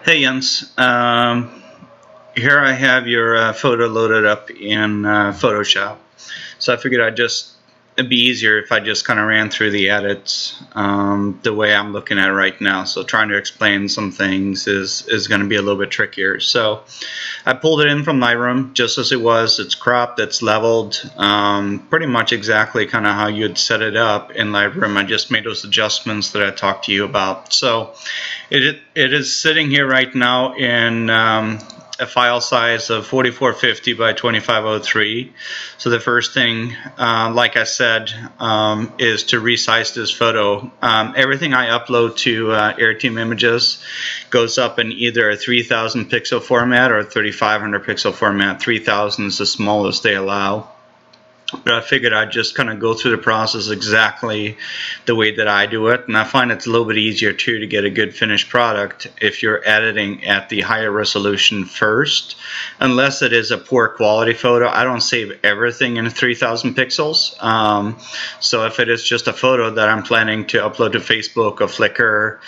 Hey Jens, here I have your photo loaded up in Photoshop. So I figured it'd be easier if I just kind of ran through the edits the way I'm looking at it right now. So trying to explain some things is going to be a little bit trickier. So I pulled it in from Lightroom just as it was. It's cropped, it's leveled, pretty much exactly kind of how you'd set it up in Lightroom. I just made those adjustments that I talked to you about. So it is sitting here right now in a file size of 4450 by 2503. So the first thing, like I said, is to resize this photo. Everything I upload to AirTeam Images goes up in either a 3000 pixel format or a 3500 pixel format. 3000 is the smallest they allow. But I figured I'd just kind of go through the process exactly the way that I do it, and I find it's a little bit easier too to get a good finished product if you're editing at the higher resolution first. Unless it is a poor quality photo, I don't save everything in 3000 pixels. So if it is just a photo that I'm planning to upload to Facebook or Flickr,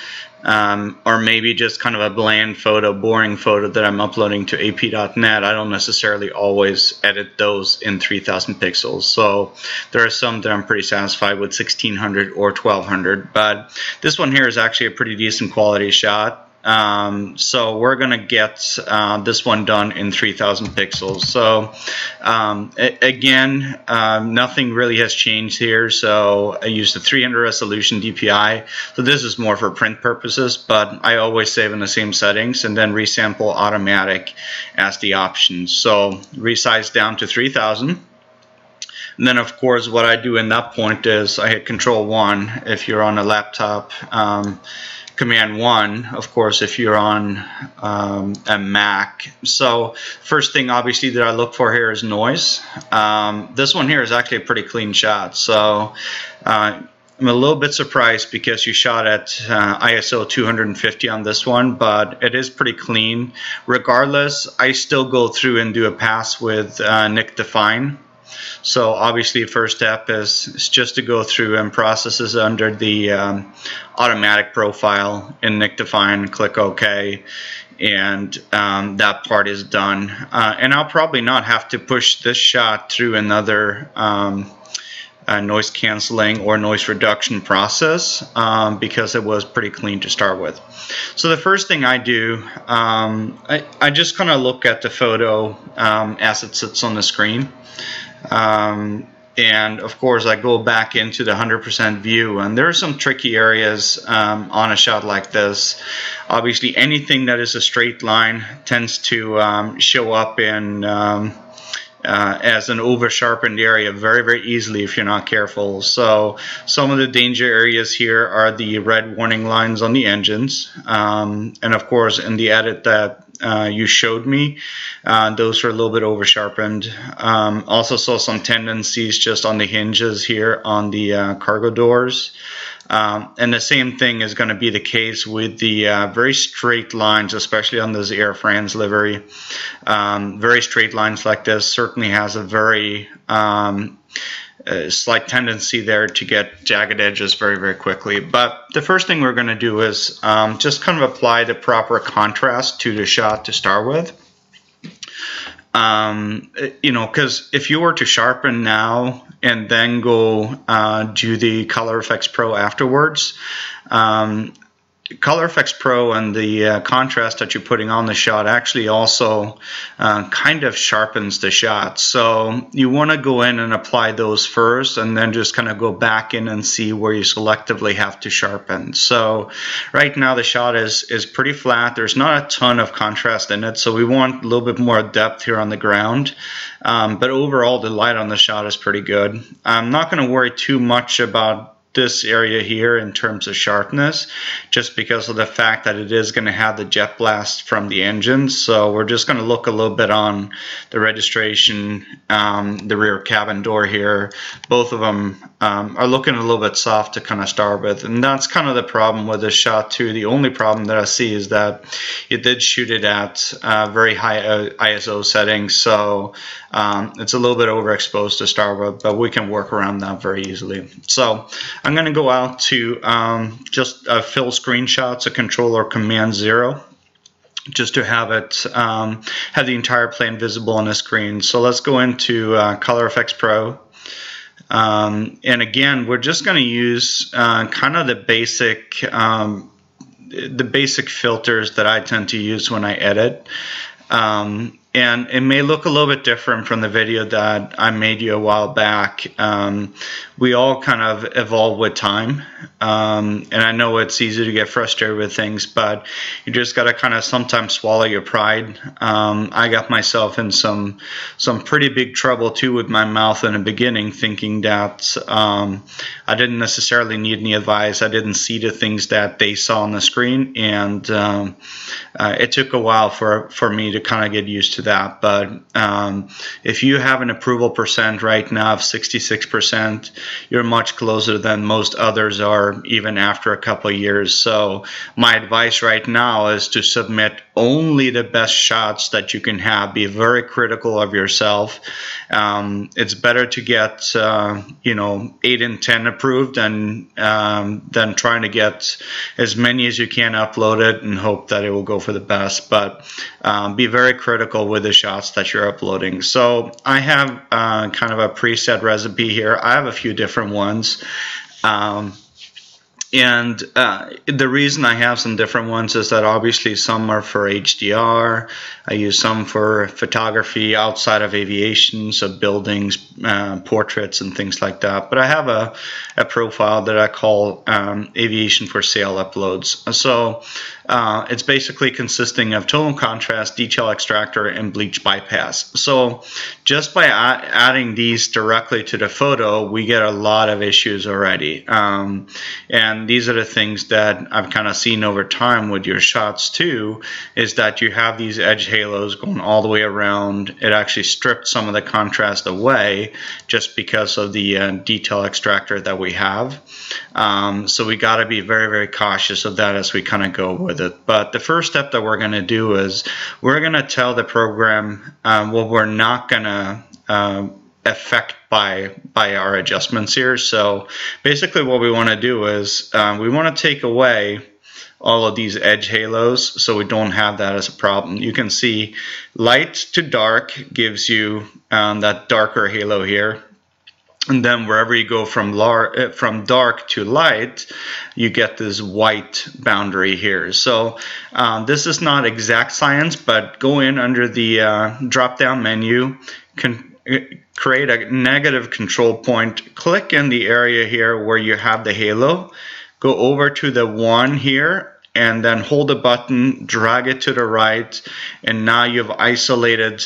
or maybe just kind of a bland photo, boring photo that I'm uploading to ap.net, I don't necessarily always edit those in 3000 pixels. So there are some that I'm pretty satisfied with 1600 or 1200, but this one here is actually a pretty decent quality shot. So we're gonna get this one done in 3000 pixels. So again, nothing really has changed here. So I used the 300 resolution DPI. So this is more for print purposes, but I always save in the same settings and then resample automatic as the option. So resize down to 3000. And then of course what I do in that point is I hit Control 1 if you're on a laptop. Command 1, of course, if you're on a Mac. So first thing obviously that I look for here is noise. This one here is actually a pretty clean shot. So I'm a little bit surprised because you shot at ISO 250 on this one, but it is pretty clean. Regardless, I still go through and do a pass with Nik Define. So obviously first step is just to go through and process this under the automatic profile in Nik Define, click OK, and that part is done. And I'll probably not have to push this shot through another noise canceling or noise reduction process because it was pretty clean to start with. So the first thing I do, I just kind of look at the photo as it sits on the screen. And of course I go back into the 100% view, and there are some tricky areas on a shot like this. Obviously anything that is a straight line tends to show up in as an over sharpened area very easily if you're not careful. So some of the danger areas here are the red warning lines on the engines, and of course in the edit that you showed me, those are a little bit over sharpened. Also saw some tendencies just on the hinges here on the cargo doors. And the same thing is going to be the case with the very straight lines, especially on this Air France livery. Very straight lines like this certainly has a very slight tendency there to get jagged edges very quickly. But the first thing we're going to do is just kind of apply the proper contrast to the shot to start with. You know, because if you were to sharpen now and then go do the Color Effects Pro afterwards, Color Effects Pro and the contrast that you're putting on the shot actually also kind of sharpens the shot. So you want to go in and apply those first and then just kind of go back in and see where you selectively have to sharpen. So right now the shot is pretty flat. There's not a ton of contrast in it, so we want a little bit more depth here on the ground. But overall the light on the shot is pretty good. I'm not going to worry too much about this area here in terms of sharpness, just because of the fact that it is going to have the jet blast from the engine. So we're just going to look a little bit on the registration, the rear cabin door here. Both of them are looking a little bit soft to kind of start with, and that's kind of the problem with this shot too. The only problem that I see is that it did shoot it at very high ISO settings, so it's a little bit overexposed to start with, but we can work around that very easily. So I'm going to go out to just fill screenshots, a Control or Command 0. just to have it have the entire plane visible on the screen. So let's go into Color Effects Pro. And again, we're just going to use kind of the basic filters that I tend to use when I edit. And it may look a little bit different from the video that I made you a while back. We all kind of evolve with time. And I know it's easy to get frustrated with things, but you just got to kind of sometimes swallow your pride. I got myself in some pretty big trouble too with my mouth in the beginning, thinking that I didn't necessarily need any advice. I didn't see the things that they saw on the screen, and it took a while for me to kind of get used to that. But if you have an approval percent right now of 66%, you're much closer than most others are, even after a couple of years. So my advice right now is to submit only the best shots that you can have. Be very critical of yourself. It's better to get 8 and 10 approved than trying to get as many as you can uploaded and hope that it will go for the best. But be very critical with the shots that you're uploading. So I have kind of a preset recipe here. I have a few different ones. And the reason I have some different ones is that obviously some are for HDR. I use some for photography outside of aviation, so buildings, portraits, and things like that. But I have a profile that I call Aviation for Sale Uploads. So it's basically consisting of total contrast, detail extractor, and bleach bypass. So just by adding these directly to the photo, we get a lot of issues already. And these are the things that I've kind of seen over time with your shots too, is that you have these edge halos going all the way around. It actually stripped some of the contrast away just because of the detail extractor that we have. So we got to be very, very cautious of that as we kind of go with it. But the first step that we're going to do is we're going to tell the program what we're not going to affect by our adjustments here. So basically what we want to do is we want to take away all of these edge halos so we don't have that as a problem. You can see light to dark gives you that darker halo here. And then wherever you go from dark to light, you get this white boundary here. So this is not exact science, but go in under the drop-down menu, create a negative control point, click in the area here where you have the halo, go over to the 1 here, and then hold the button, drag it to the right, and now you've isolated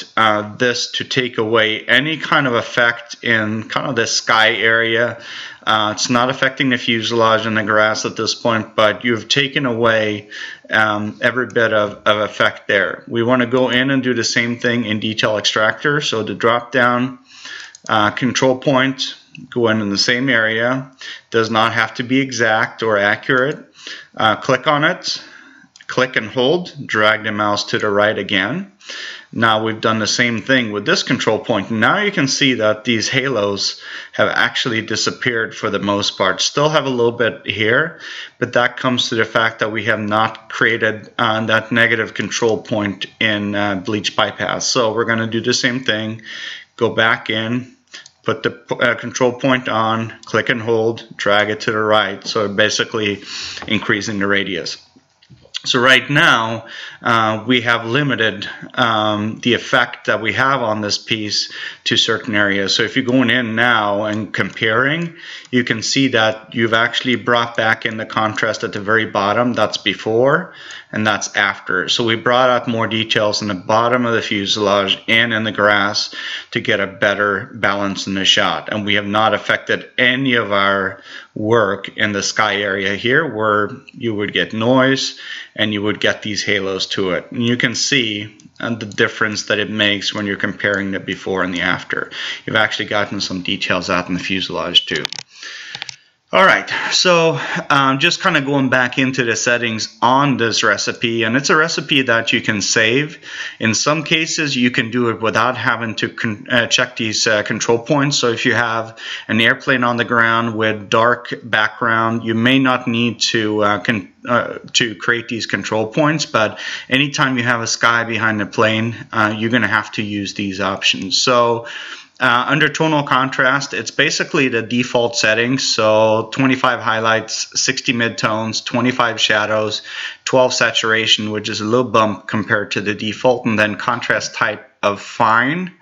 this to take away any kind of effect in kind of the sky area. It's not affecting the fuselage and the grass at this point, but you've taken away every bit of effect there. We want to go in and do the same thing in detail extractor. So the drop down control point, go in the same area. Does not have to be exact or accurate. Click on it, click and hold, drag the mouse to the right again. Now we've done the same thing with this control point. Now you can see that these halos have actually disappeared for the most part. Still have a little bit here, but that comes to the fact that we have not created that negative control point in bleach bypass. So we're going to do the same thing, go back in, put the control point on, click and hold, drag it to the right. So basically increasing the radius. So right now we have limited the effect that we have on this piece to certain areas. So if you're going in now and comparing, you can see that you've actually brought back in the contrast at the very bottom. That's before and that's after. So we brought out more details in the bottom of the fuselage and in the grass to get a better balance in the shot. And we have not affected any of our work in the sky area here where you would get noise and you would get these halos to it. And you can see the difference that it makes when you're comparing the before and the after. You've actually gotten some details out in the fuselage too. All right, so just kind of going back into the settings on this recipe, and it's a recipe that you can save. In some cases, you can do it without having to check these control points. So if you have an airplane on the ground with dark background, you may not need to create these control points, but anytime you have a sky behind the plane, you're going to have to use these options. So under tonal contrast, it's basically the default settings. So 25 highlights, 60 midtones, 25 shadows, 12 saturation, which is a little bump compared to the default, and then contrast type of fine.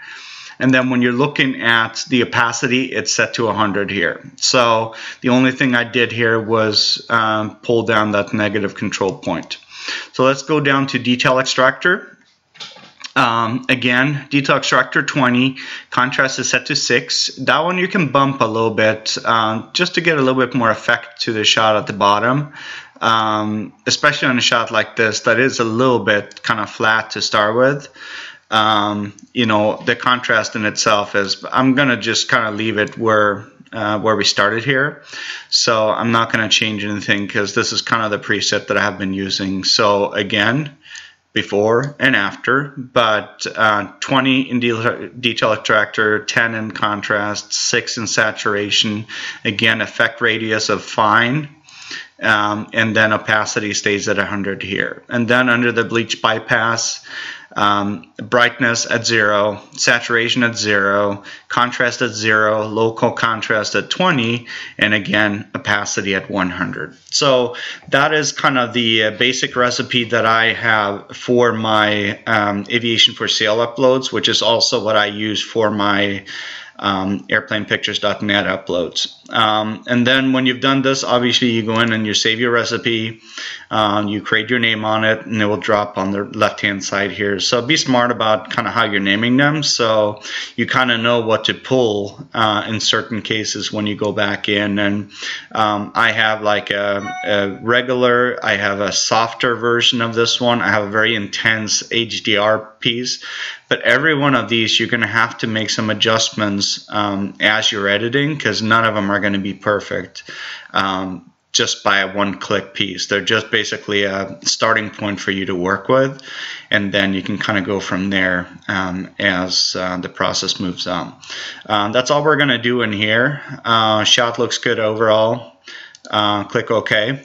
And then when you're looking at the opacity, it's set to 100 here. So the only thing I did here was pull down that negative control point. So let's go down to detail extractor. Again, detail extractor 20, contrast is set to 6. That one you can bump a little bit just to get a little bit more effect to the shot at the bottom. Especially on a shot like this that is a little bit kind of flat to start with. You know, the contrast in itself is, I'm gonna just kind of leave it where we started here. So I'm not gonna change anything because this is kind of the preset that I have been using. So again, before and after, but 20 in detail extractor, 10 in contrast, 6 in saturation, again effect radius of fine, and then opacity stays at 100 here. And then under the bleach bypass, brightness at 0, saturation at 0, contrast at 0, local contrast at 20, and again opacity at 100. So that is kind of the basic recipe that I have for my Aviation for Sale uploads, which is also what I use for my airplanepictures.net uploads. And then when you've done this, obviously you go in and you save your recipe, you create your name on it, and it will drop on the left hand side here. So be smart about kind of how you're naming them, so you kind of know what to pull in certain cases when you go back in. And I have like a regular, I have a softer version of this one, I have a very intense HDR piece. But every one of these, you're going to have to make some adjustments as you're editing, because none of them are going to be perfect just by a one-click piece. They're just basically a starting point for you to work with, and then you can kind of go from there as the process moves on. That's all we're going to do in here. Shot looks good overall. Click OK.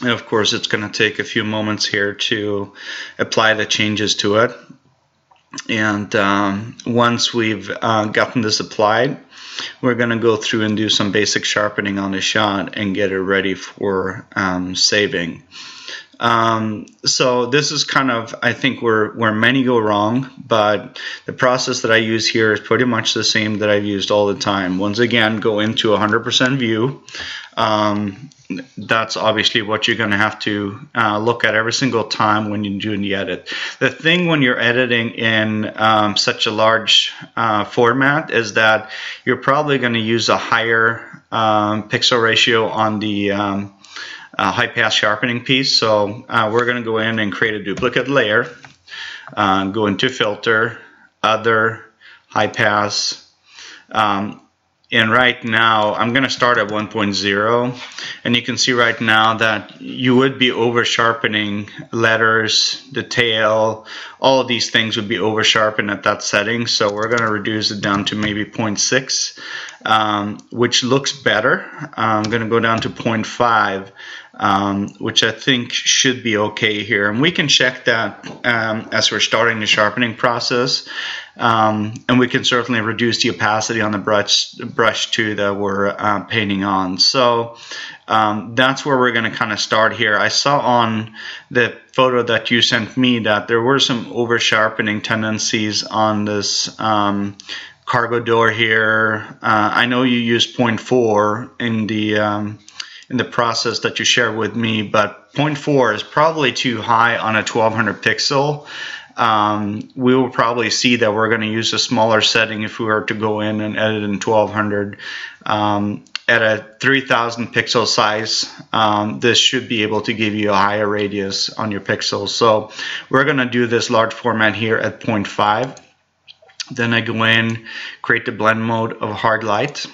And of course, it's going to take a few moments here to apply the changes to it. And once we've gotten this applied, we're going to go through and do some basic sharpening on the shot and get it ready for saving. So this is kind of, I think, where many go wrong, but the process that I use here is pretty much the same that I've used all the time. Once again, go into 100% view. That's obviously what you're going to have to look at every single time when you're doing the edit. The thing when you're editing in such a large format is that you're probably going to use a higher pixel ratio on the high pass sharpening piece. So we're going to go in and create a duplicate layer, go into filter, other, high pass, and right now I'm going to start at 1.0, and you can see right now that you would be over sharpening letters, the tail, all of these things would be over sharpened at that setting. So we're going to reduce it down to maybe 0.6, which looks better. I'm going to go down to 0.5, which I think should be okay here, and we can check that as we're starting the sharpening process. And we can certainly reduce the opacity on the brush too that we're painting on. So that's where we're going to kind of start here. I saw on the photo that you sent me that there were some over sharpening tendencies on this cargo door here. I know you used 0.4 in the process that you shared with me, but 0.4 is probably too high on a 1200 pixel. We will probably see that we're going to use a smaller setting if we were to go in and edit in 1200. At a 3000 pixel size, this should be able to give you a higher radius on your pixels. So we're going to do this large format here at 0.5. Then I go in, create the blend mode of hard light.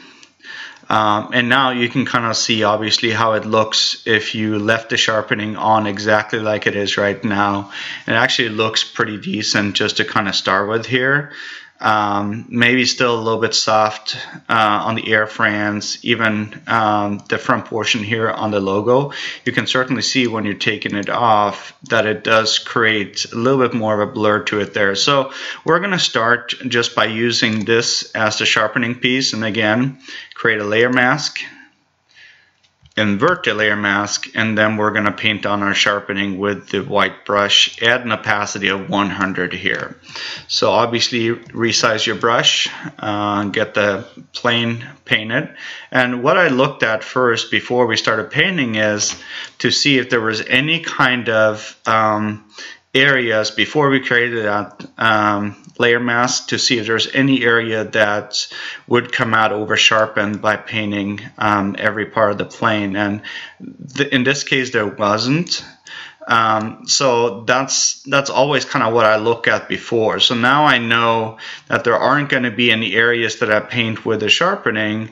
And now you can kind of see obviously how it looks if you left the sharpening on exactly like it is right now. It actually looks pretty decent just to kind of start with here. Maybe still a little bit soft on the airframes, even the front portion here on the logo. You can certainly see when you're taking it off that it does create a little bit more of a blur to it there. So we're going to start just by using this as the sharpening piece, and again create a layer mask, invert the layer mask, and then we're going to paint on our sharpening with the white brush, add an opacity of 100 here. So obviously resize your brush, get the plane painted. And what I looked at first before we started painting is to see if there was any kind of areas before we created that layer mask, to see if there's any area that would come out over sharpened by painting every part of the plane, and in this case there wasn't. So that's always kind of what I look at before. So now I know that there aren't going to be any areas that I paint with the sharpening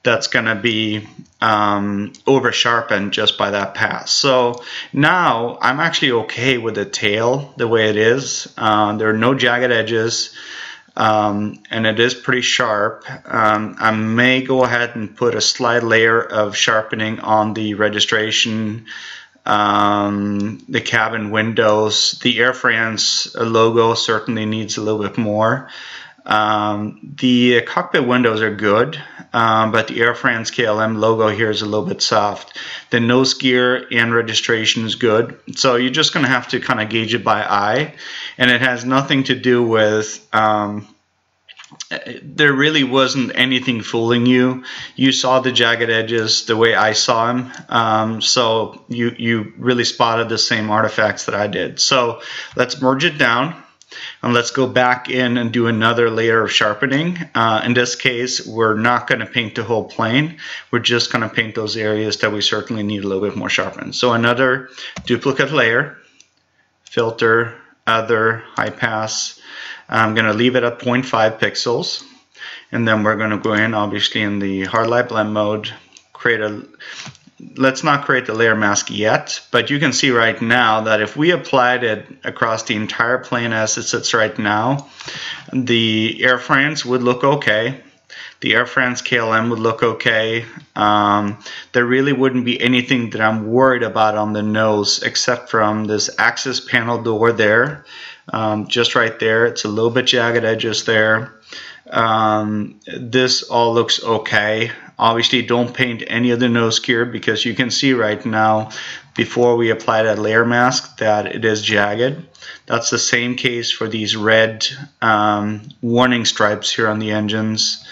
that's going to be over sharpened just by that pass. So now I'm actually okay with the tail the way it is. There are no jagged edges, and it is pretty sharp. I may go ahead and put a slight layer of sharpening on the registration, the cabin windows. The airframes logo certainly needs a little bit more. The cockpit windows are good, but the Air France KLM logo here is a little bit soft. The nose gear and registration is good, so you're just going to have to kind of gauge it by eye, and it has nothing to do with there really wasn't anything fooling you. You saw the jagged edges the way I saw them, so you really spotted the same artifacts that I did. So let's merge it down. And let's go back in and do another layer of sharpening. In this case, we're not going to paint the whole plane. We're just going to paint those areas that we certainly need a little bit more sharpened. So another duplicate layer, filter, other, high pass. I'm going to leave it at 0.5 pixels. And then we're going to go in, obviously, in the hard light blend mode, create a... Let's not create the layer mask yet, but you can see right now that if we applied it across the entire plane as it sits right now, the Air France would look okay. The Air France KLM would look okay. There really wouldn't be anything that I'm worried about on the nose except from this access panel door there. Just right there. It's a little bit jagged edges there. This all looks okay. Obviously don't paint any of the nose gear because you can see right now before we apply that layer mask that it is jagged. That's the same case for these red warning stripes here on the engines.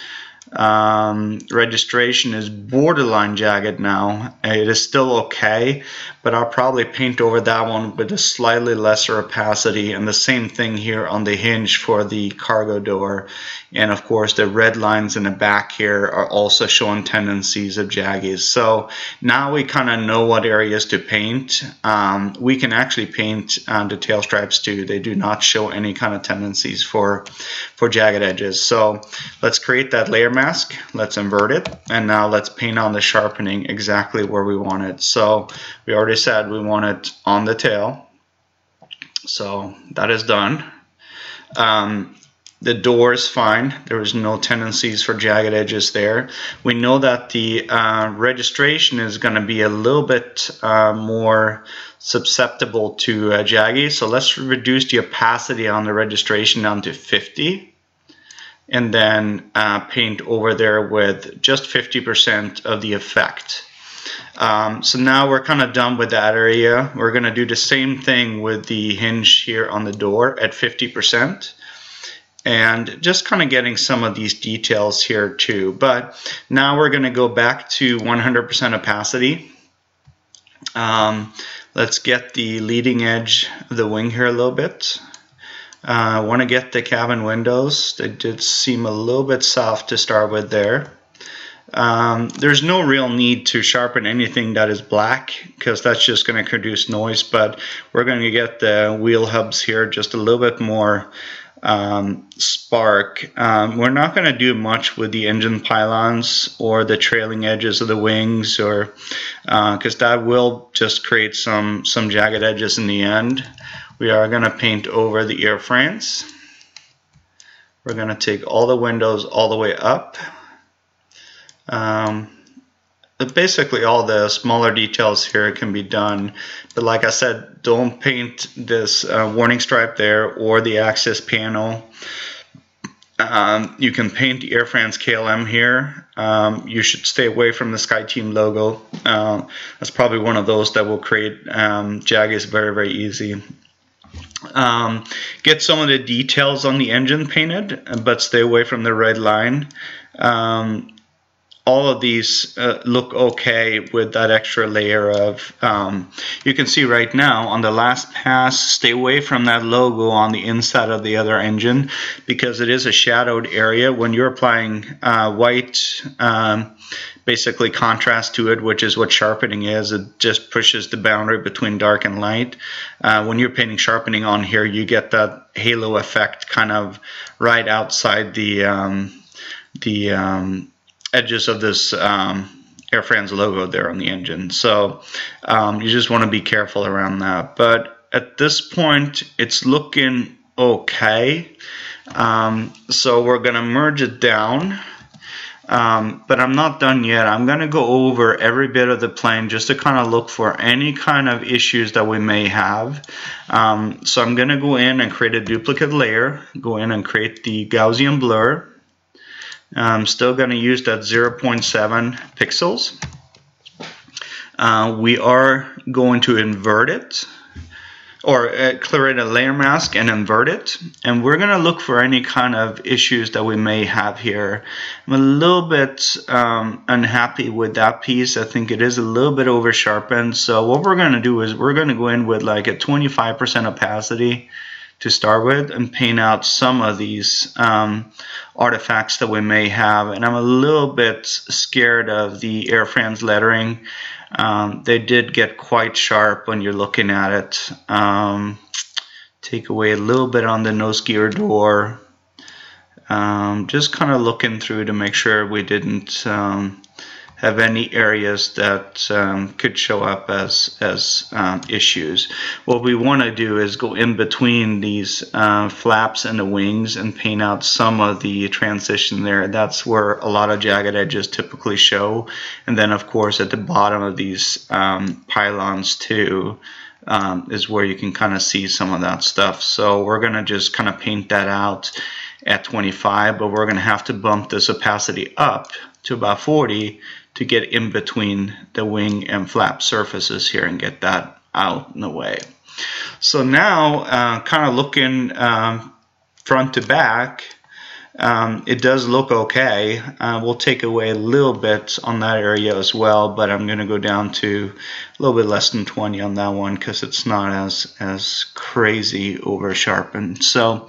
Registration is borderline jagged now. It is still okay, but I'll probably paint over that one with a slightly lesser opacity, and the same thing here on the hinge for the cargo door. And of course the red lines in the back here are also showing tendencies of jaggies. So now we kind of know what areas to paint. We can actually paint the tail stripes too. They do not show any kind of tendencies for jagged edges. So let's create that layer mask. Let's invert it, and now let's paint on the sharpening exactly where we want it. So we already said we want it on the tail, so that is done. The door is fine. There is no tendencies for jagged edges there. We know that the registration is going to be a little bit more susceptible to jaggy, so let's reduce the opacity on the registration down to 50. And then paint over there with just 50% of the effect. So now we're kind of done with that area. We're going to do the same thing with the hinge here on the door at 50%. And just kind of getting some of these details here too. But now we're going to go back to 100% opacity. Let's get the leading edge of the wing here a little bit. I want to get the cabin windows. They did seem a little bit soft to start with there. There's no real need to sharpen anything that is black because that's just going to produce noise, but we're going to get the wheel hubs here just a little bit more spark. We're not going to do much with the engine pylons or the trailing edges of the wings, or because that will just create some jagged edges in the end. We are going to paint over the airframes. We're going to take all the windows all the way up. Basically all the smaller details here can be done, but like I said, don't paint this warning stripe there or the access panel. You can paint the airframes KLM here. You should stay away from the SkyTeam logo. That's probably one of those that will create jaggeds very easy. Get some of the details on the engine painted, but stay away from the red line. All of these look okay with that extra layer of, you can see right now on the last pass, stay away from that logo on the inside of the other engine, because it is a shadowed area. When you're applying white, basically contrast to it, which is what sharpening is, it just pushes the boundary between dark and light. When you're painting sharpening on here, you get that halo effect kind of right outside the edges of this Air France logo there on the engine. So you just want to be careful around that. But at this point, it's looking okay. So we're going to merge it down. But I'm not done yet. I'm going to go over every bit of the plane just to kind of look for any kind of issues that we may have. So I'm going to go in and create a duplicate layer, go in and create the Gaussian blur. I'm still going to use that 0.7 pixels. We are going to invert it, or create a layer mask and invert it, and we're going to look for any kind of issues that we may have here. I'm a little bit unhappy with that piece. I think it is a little bit over sharpened. So what we're going to do is we're going to go in with like a 25% opacity to start with and paint out some of these artifacts that we may have. And I'm a little bit scared of the Air France lettering. They did get quite sharp when you're looking at it. Take away a little bit on the nose gear door. Just kind of looking through to make sure we didn't have any areas that could show up as issues. What we want to do is go in between these flaps and the wings and paint out some of the transition there. That's where a lot of jagged edges typically show. And then of course at the bottom of these pylons too is where you can kind of see some of that stuff. So we're going to just kind of paint that out at 25, but we're going to have to bump this opacity up to about 40 to get in between the wing and flap surfaces here and get that out in the way. So now kind of looking front to back, it does look okay. We'll take away a little bit on that area as well, but I'm going to go down to a little bit less than 20 on that one because it's not as crazy over sharpened. So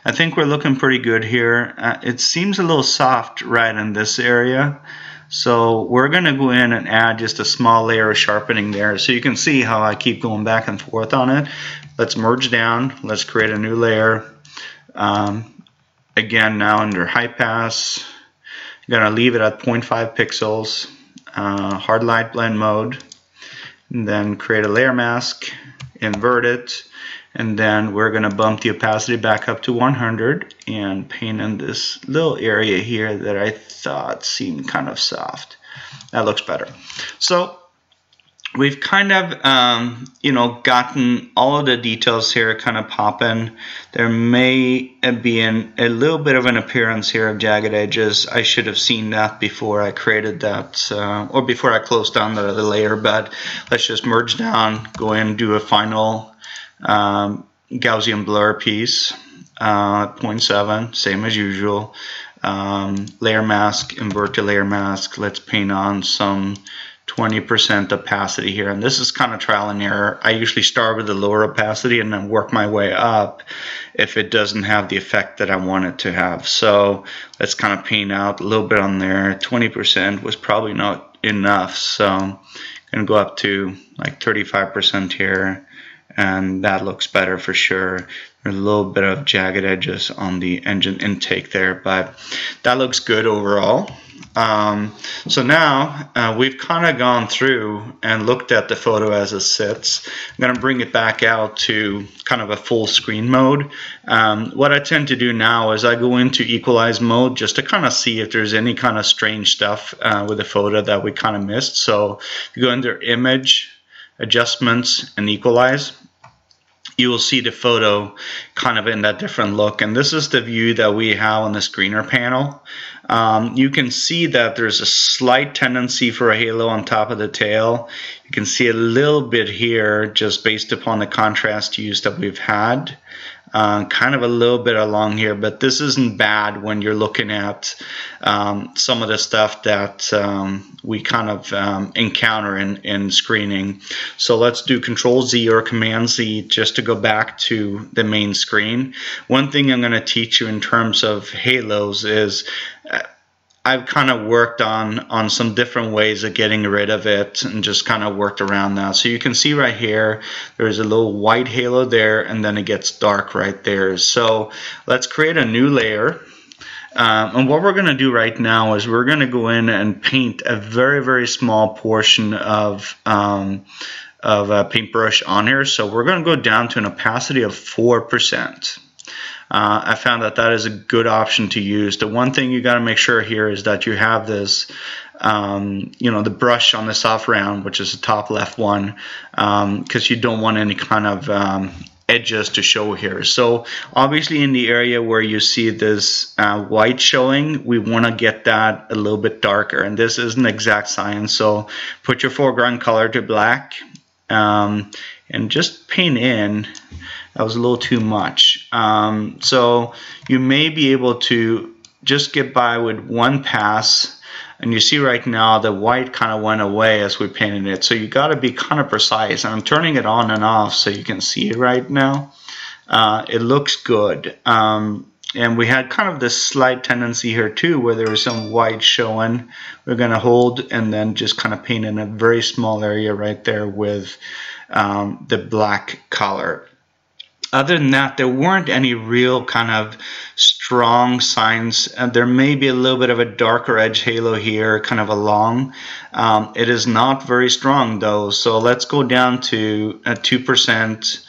I think we're looking pretty good here. It seems a little soft right in this area. So we're going to go in and add just a small layer of sharpening there. So you can see how I keep going back and forth on it. Let's merge down. Let's create a new layer. Again, now under high pass, I'm going to leave it at 0.5 pixels, hard light blend mode, and then create a layer mask, invert it, and then we're going to bump the opacity back up to 100 and paint in this little area here that I thought seemed kind of soft. That looks better. So we've kind of, you know, gotten all of the details here kind of popping. There may be a little bit of an appearance here of jagged edges. I should have seen that before I created that, or before I closed down the layer, but let's just merge down, go in and do a final Gaussian blur piece, 0.7, same as usual. Layer mask, invert to layer mask. Let's paint on some 20% opacity here, and this is kind of trial and error. I usually start with the lower opacity and then work my way up if it doesn't have the effect that I want it to have. So let's kind of paint out a little bit on there. 20% was probably not enough, so I'm going to go up to like 35% here, and that looks better for sure. There's a little bit of jagged edges on the engine intake there, but that looks good overall. So now we've kind of gone through and looked at the photo as it sits. I'm going to bring it back out to kind of a full screen mode. What I tend to do now is I go into equalize mode just to kind of see if there's any kind of strange stuff with the photo that we kind of missed. So if you go under image, adjustments, and equalize, you will see the photo kind of in that different look. And this is the view that we have on the screener panel. You can see that there's a slight tendency for a halo on top of the tail. You can see a little bit here just based upon the contrast use that we've had. Kind of a little bit along here, but this isn't bad when you're looking at some of the stuff that we kind of encounter in screening. So let's do Control Z or Command Z just to go back to the main screen. One thing I'm going to teach you in terms of halos is I've kind of worked on some different ways of getting rid of it and just kind of worked around that. So you can see right here, there's a little white halo there, and then it gets dark right there. So let's create a new layer. And what we're going to do right now is we're going to go in and paint a very, very small portion of a paintbrush on here. So we're going to go down to an opacity of 4%. I found that that is a good option to use. The one thing you got to make sure here is that you have this, you know, the brush on the soft round, which is the top left one, because you don't want any kind of edges to show here. So obviously in the area where you see this white showing, we want to get that a little bit darker. And this isn't exact science, so put your foreground color to black and just paint in. That was a little too much. So you may be able to just get by with one pass, and you see right now the white kind of went away as we painted it. So you got to be kind of precise. And I'm turning it on and off so you can see it right now. It looks good. And we had kind of this slight tendency here too, where there was some white showing. We're going to hold and then just kind of paint in a very small area right there with the black color. Other than that, there weren't any real kind of strong signs. There may be a little bit of a darker edge halo here, kind of along. It is not very strong though, so let's go down to 2%.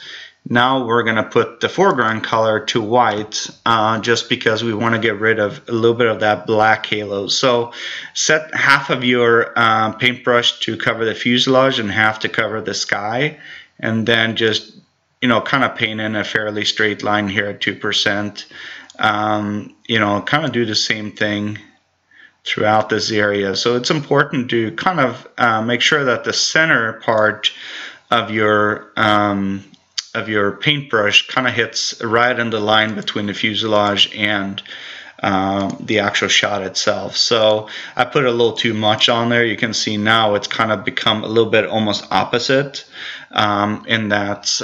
Now we're going to put the foreground color to white just because we want to get rid of a little bit of that black halo. So set half of your paintbrush to cover the fuselage and half to cover the sky, and then just, you know, kind of paint in a fairly straight line here at 2%. You know, kind of do the same thing throughout this area. So it's important to kind of make sure that the center part of your paintbrush kind of hits right in the line between the fuselage and the actual shot itself. So I put a little too much on there. You can see now it's kind of become a little bit almost opposite in that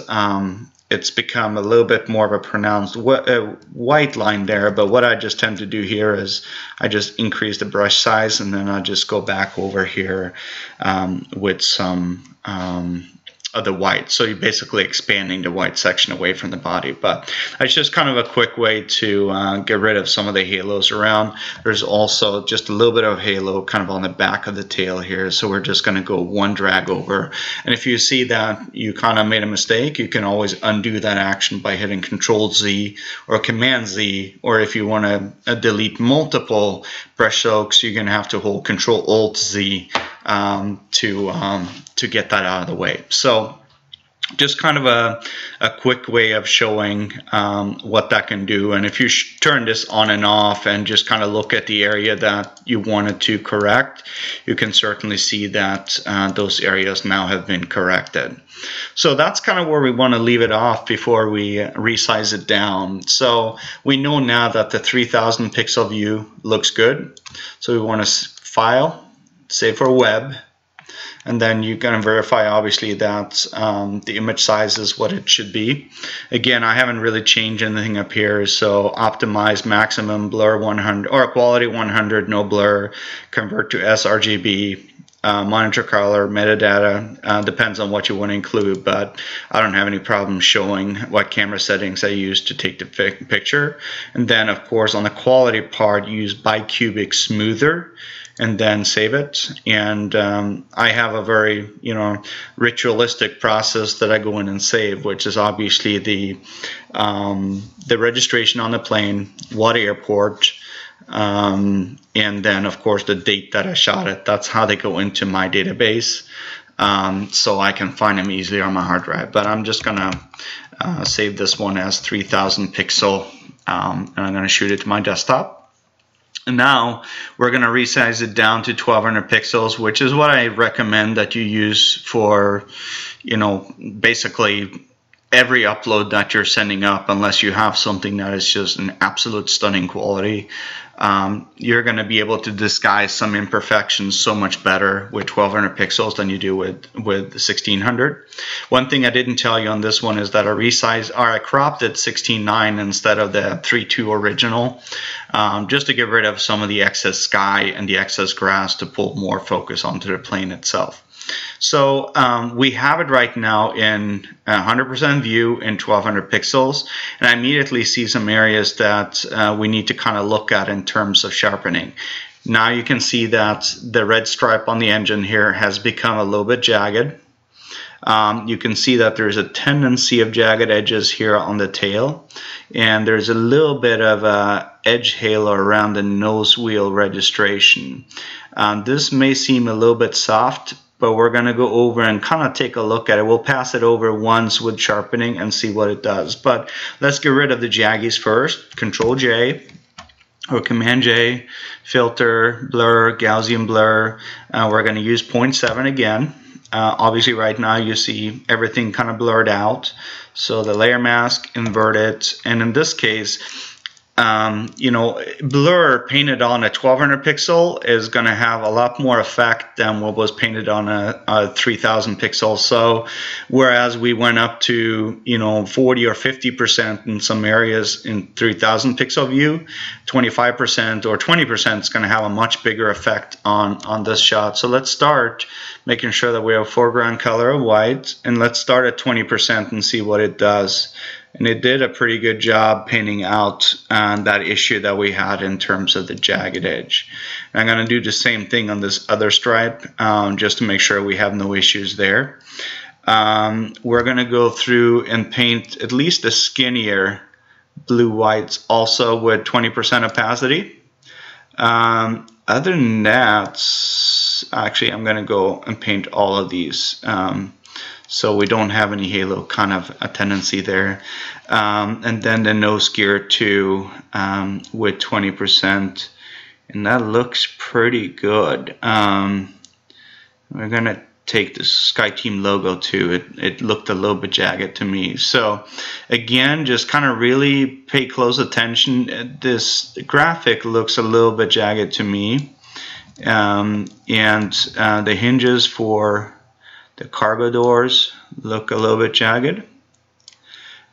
it's become a little bit more of a pronounced white line there. But what I just tend to do here is I just increase the brush size, and then I just go back over here with some of the white. So you're basically expanding the white section away from the body. But it's just kind of a quick way to get rid of some of the halos around. There's also just a little bit of halo kind of on the back of the tail here. So we're just going to go one drag over. And if you see that you kind of made a mistake, you can always undo that action by hitting Control Z or Command Z. Or if you want to delete multiple brush strokes, you're going to have to hold Control Alt Z to get that out of the way. So just kind of a quick way of showing what that can do. And if you turn this on and off and just kind of look at the area that you wanted to correct, you can certainly see that those areas now have been corrected. So that's kind of where we want to leave it off before we resize it down. So we know now that the 3000 pixel view looks good. So we want to File, save for web, and then you're going to verify obviously that the image size is what it should be. Again, I haven't really changed anything up here, so optimize maximum blur 100 or quality 100, no blur, convert to sRGB, monitor color, metadata, depends on what you want to include, but I don't have any problem showing what camera settings I use to take the picture. And then of course on the quality part, use bicubic smoother and then save it. And I have a very ritualistic process that I go in and save, which is obviously the registration on the plane, what airport, and then of course the date that I shot it. That's how they go into my database, so I can find them easily on my hard drive. But I'm just gonna save this one as 3000 pixel, and I'm gonna shoot it to my desktop. And now we're going to resize it down to 1200 pixels, which is what I recommend that you use for, basically every upload that you're sending up, unless you have something that is just an absolute stunning quality. You're going to be able to disguise some imperfections so much better with 1200 pixels than you do with 1600. One thing I didn't tell you on this one is that I cropped it 16:9 instead of the 3:2 original, just to get rid of some of the excess sky and the excess grass to pull more focus onto the plane itself. So we have it right now in 100% view in 1200 pixels, and I immediately see some areas that we need to kind of look at in terms of sharpening. Now you can see that the red stripe on the engine here has become a little bit jagged. You can see that there's a tendency of jagged edges here on the tail, and there's a little bit of a edge halo around the nose wheel registration. This may seem a little bit soft, but we're going to go over and kind of take a look at it. We'll pass it over once with sharpening and see what it does. But let's get rid of the jaggies first. Control J or Command J, filter, blur, Gaussian blur. We're going to use 0.7 again. Obviously right now you see everything kind of blurred out. So the layer mask, invert it, and in this case, blur painted on a 1200 pixel is going to have a lot more effect than what was painted on a 3000 pixel. So whereas we went up to 40 or 50% in some areas in 3000 pixel view, 25% or 20% is going to have a much bigger effect on this shot. So let's start making sure that we have foreground color of white, and let's start at 20% and see what it does. And it did a pretty good job painting out that issue that we had in terms of the jagged edge. And I'm going to do the same thing on this other stripe, just to make sure we have no issues there. We're going to go through and paint at least the skinnier blue whites also with 20% opacity. Other than that, actually I'm going to go and paint all of these. So we don't have any halo kind of a tendency there. And then the nose gear too, with 20%, and that looks pretty good. We're gonna take the SkyTeam logo too. It looked a little bit jagged to me. So again, just kind of really pay close attention. This graphic looks a little bit jagged to me, and the hinges for the cargo doors look a little bit jagged.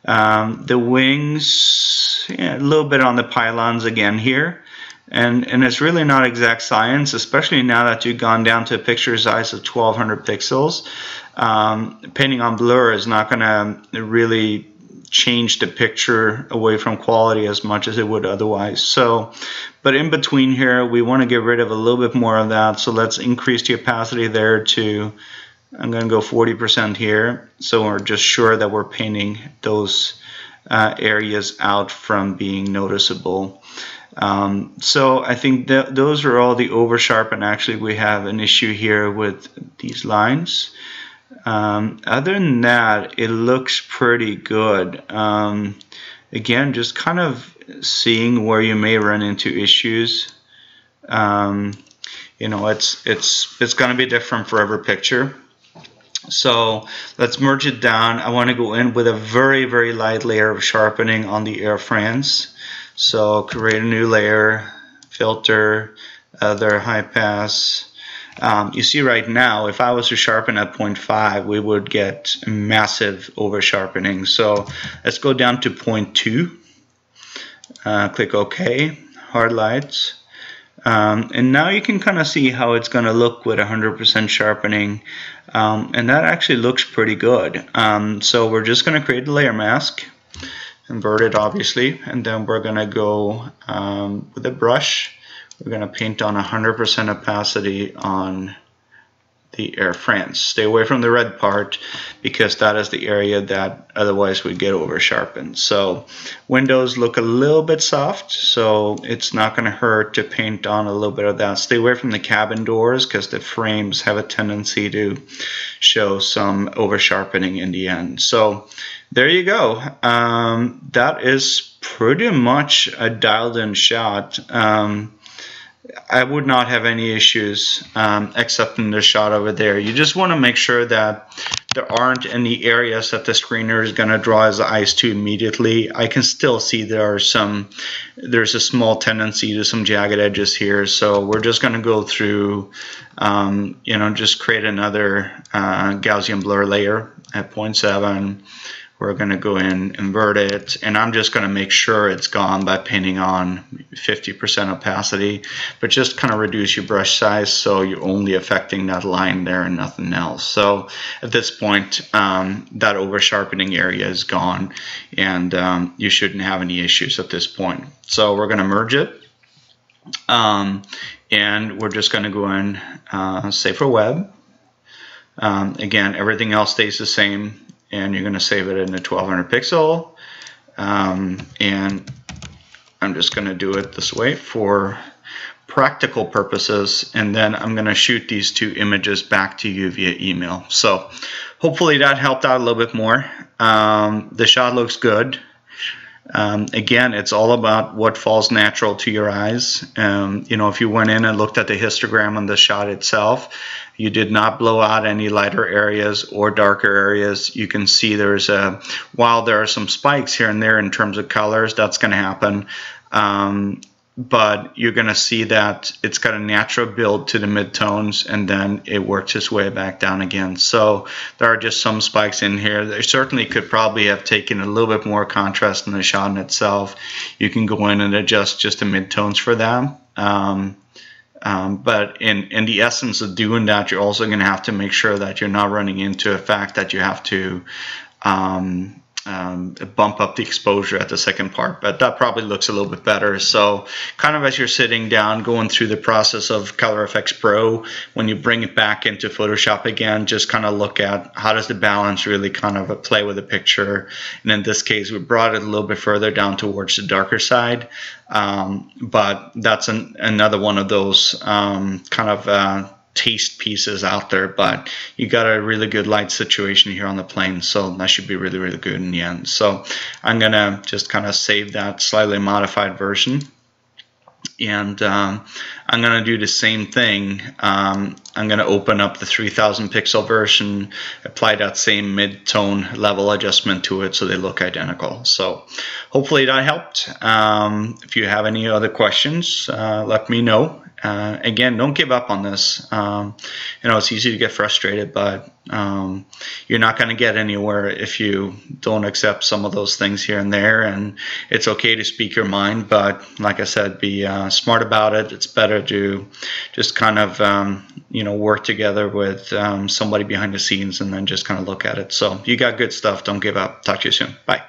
The wings, a little bit on the pylons again here. And it's really not exact science, especially now that you've gone down to a picture size of 1200 pixels. Painting on blur is not going to really change the picture away from quality as much as it would otherwise. So, but in between here, we want to get rid of a little bit more of that. So let's increase the opacity there to, I'm going to go 40% here, so we're just sure that we're painting those areas out from being noticeable. So I think that those are all the over sharpen. Actually, we have an issue here with these lines. Other than that, it looks pretty good. Again, just kind of seeing where you may run into issues. It's going to be different for every picture. So let's merge it down. I want to go in with a very, very light layer of sharpening on the airframes. So create a new layer, filter, other high pass. You see right now, if I was to sharpen at 0.5, we would get massive over sharpening. So let's go down to 0.2. Click OK, hard lights. And now you can kind of see how it's going to look with 100% sharpening, and that actually looks pretty good. So we're just going to create the layer mask, invert it obviously, and then we're going to go with a brush. We're going to paint on 100% opacity on the airframes. Stay away from the red part because that is the area that otherwise would get over sharpened. So windows look a little bit soft, so it's not going to hurt to paint on a little bit of that. Stay away from the cabin doors because the frames have a tendency to show some over sharpening in the end. So there you go. That is pretty much a dialed in shot. I would not have any issues except in the shot over there. You just want to make sure that there aren't any areas that the screener is going to draw his eyes to immediately. I can still see there's a small tendency to some jagged edges here, so we're just going to go through, you know, just create another Gaussian blur layer at 0.7. We're going to go in, invert it, and I'm just going to make sure it's gone by painting on 50% opacity, but just kind of reduce your brush size so you're only affecting that line there and nothing else. So at this point, that over sharpening area is gone, and you shouldn't have any issues at this point. So we're going to merge it, and we're just going to go in, save for web. Again, everything else stays the same. And you're going to save it in a 1200 pixel, and I'm just going to do it this way for practical purposes, and then I'm going to shoot these two images back to you via email. So hopefully that helped out a little bit more. The shot looks good. Again, it's all about what falls natural to your eyes. You know, if you went in and looked at the histogram on the shot itself, you did not blow out any lighter areas or darker areas. You can see while there are some spikes here and there in terms of colors, that's going to happen. But you're going to see that it's got a natural build to the midtones, and then it works its way back down again. So there are just some spikes in here. There certainly could probably have taken a little bit more contrast in the shot in itself. You can go in and adjust just the midtones for that. But in the essence of doing that, you're also going to have to make sure that you're not running into a fact that you have to bump up the exposure at the second part, but that probably looks a little bit better. So kind of as you're sitting down going through the process of Color Efex Pro, when you bring it back into Photoshop again, just kind of look at how does the balance really kind of play with the picture. And in this case, we brought it a little bit further down towards the darker side, but that's another one of those kind of taste pieces out there, but you got a really good light situation here on the plane, so that should be really, really good in the end. So I'm gonna just kind of save that slightly modified version, and I'm gonna do the same thing. I'm gonna open up the 3000 pixel version, apply that same mid-tone level adjustment to it so they look identical. So hopefully that helped. If you have any other questions, let me know. Again, don't give up on this. You know, it's easy to get frustrated, but you're not going to get anywhere if you don't accept some of those things here and there. And it's okay to speak your mind, but like I said, be smart about it. It's better to just kind of you know, work together with somebody behind the scenes and then just kind of look at it. So you got good stuff. Don't give up. Talk to you soon. Bye.